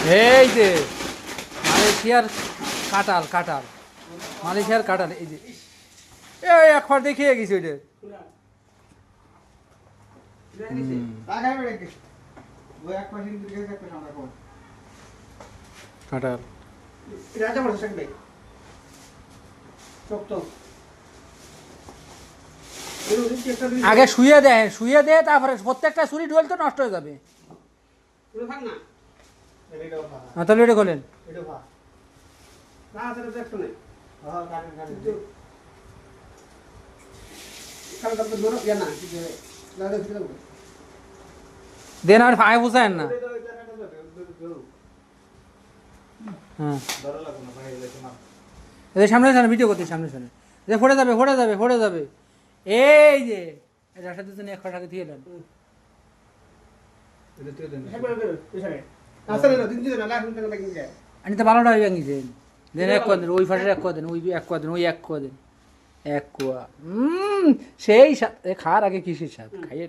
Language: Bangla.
এই যে মালয়েশিয়ার কাঁঠাল কাঁঠাল মালয়েশিয়ার কাঁঠাল এই যে এই একবার দেখিয়ে গেছি ওইটা কাঁঠাল আগে শুয়ে দেয় তারপরে প্রত্যেকটা ছুরি ঢোল তো নষ্ট হয়ে যাবে তাহলে এটা খোলেন দেন আর ফাঁয়ে বুঝায়েন না হ্যাঁ এদের সামনে সামনে ভিডিও করতে সামনে সামনে যে ফোড়ে যাবে এই যে এটার সাথে এক টাকা দিয়ে দেন আমি তো ভালোটা হয়ে গেছেন দেন এক করে দেন ওই ফাঁসের এক করে দেন ওই এক করে দেন ওই এক করে দেন এক কুয়া সেই স্বাদ খাওয়ার আগে কিসের স্বাদ খাইয়ে